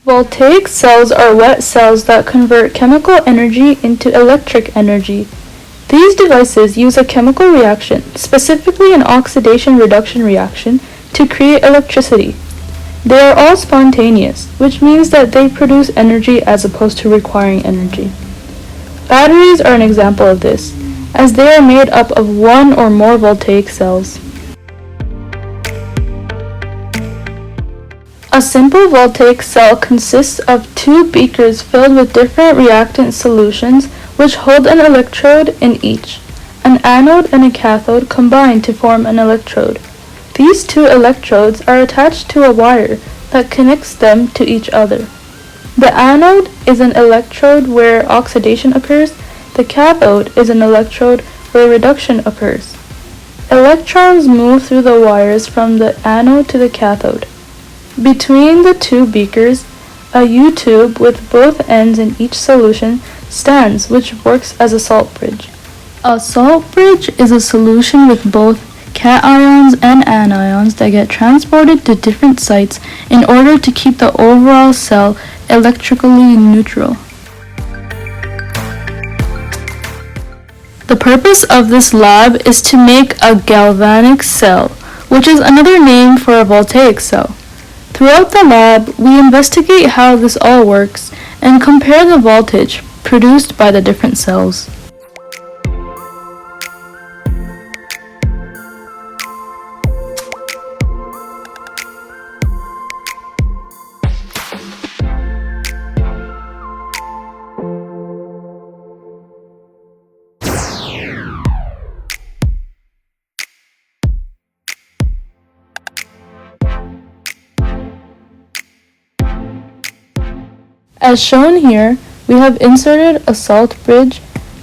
Voltaic cells are wet cells that convert chemical energy into electric energy. These devices use a chemical reaction, specifically an oxidation-reduction reaction, to create electricity. They are all spontaneous, which means that they produce energy as opposed to requiring energy. Batteries are an example of this, as they are made up of one or more voltaic cells. A simple voltaic cell consists of two beakers filled with different reactant solutions which hold an electrode in each. An anode and a cathode combine to form an electrode. These two electrodes are attached to a wire that connects them to each other. The anode is an electrode where oxidation occurs. The cathode is an electrode where reduction occurs. Electrons move through the wires from the anode to the cathode. Between the two beakers, a U-tube with both ends in each solution stands, which works as a salt bridge. A salt bridge is a solution with both cations and anions that get transported to different sites in order to keep the overall cell electrically neutral. The purpose of this lab is to make a galvanic cell, which is another name for a voltaic cell. Throughout the lab, we investigate how this all works and compare the voltage produced by the different cells. As shown here, we have inserted a salt bridge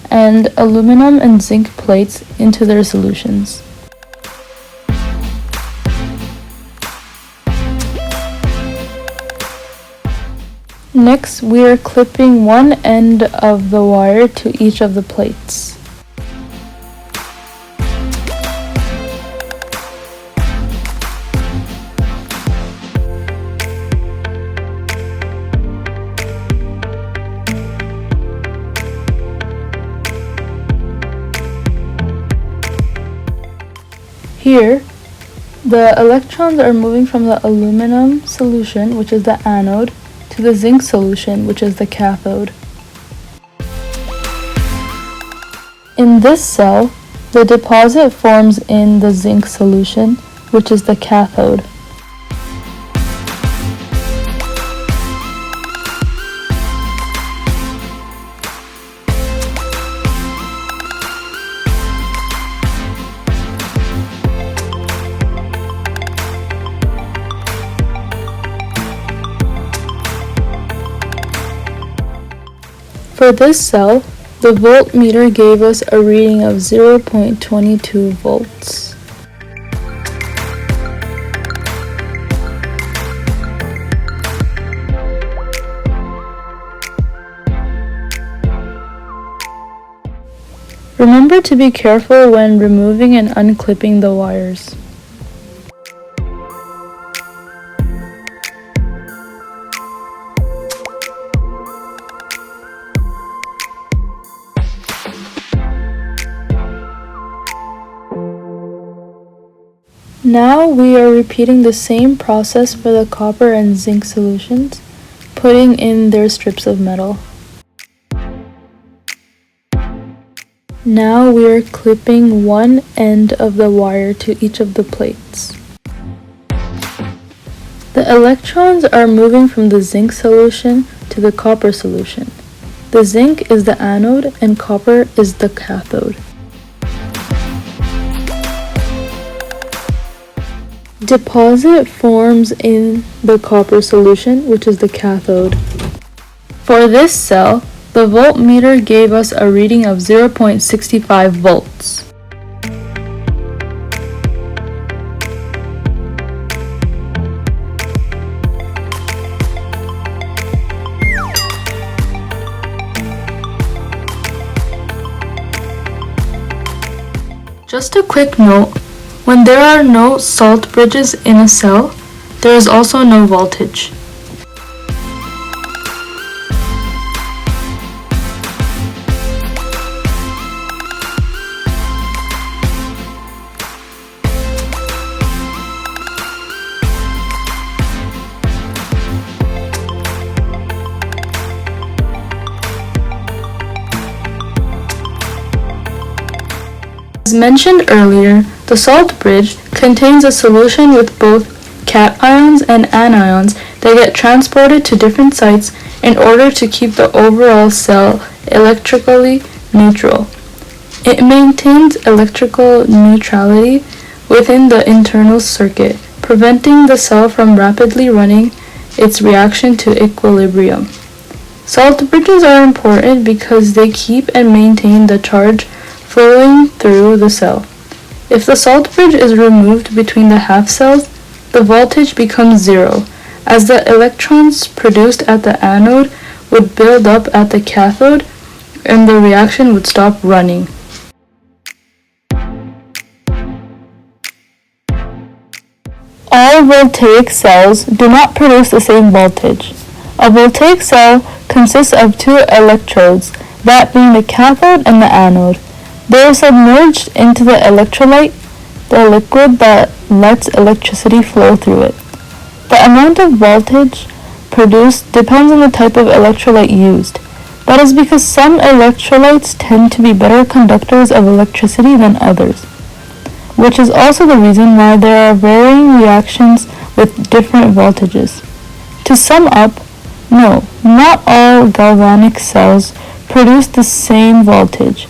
and aluminum and zinc plates into their solutions. Next, we are clipping one end of the wire to each of the plates. Here, the electrons are moving from the aluminum solution, which is the anode, to the zinc solution, which is the cathode. In this cell, the deposit forms in the zinc solution, which is the cathode. For this cell, the voltmeter gave us a reading of 0.22 volts. Remember to be careful when removing and unclipping the wires. Now we are repeating the same process for the copper and zinc solutions, putting in their strips of metal. Now we are clipping one end of the wire to each of the plates. The electrons are moving from the zinc solution to the copper solution. The zinc is the anode and copper is the cathode. Deposit forms in the copper solution, which is the cathode. For this cell, the voltmeter gave us a reading of 0.65 volts. Just a quick note. When there are no salt bridges in a cell, there is also no voltage. As mentioned earlier, the salt bridge contains a solution with both cations and anions that get transported to different sites in order to keep the overall cell electrically neutral. It maintains electrical neutrality within the internal circuit, preventing the cell from rapidly running its reaction to equilibrium. Salt bridges are important because they keep and maintain the charge flowing through the cell. If the salt bridge is removed between the half cells, the voltage becomes zero, as the electrons produced at the anode would build up at the cathode and the reaction would stop running. All voltaic cells do not produce the same voltage. A voltaic cell consists of two electrodes, that being the cathode and the anode. They are submerged into the electrolyte, the liquid that lets electricity flow through it. The amount of voltage produced depends on the type of electrolyte used. That is because some electrolytes tend to be better conductors of electricity than others, which is also the reason why there are varying reactions with different voltages. To sum up, no, not all galvanic cells produce the same voltage.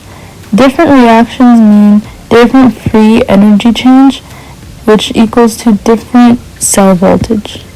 Different reactions mean different free energy change, which equals to different cell voltage.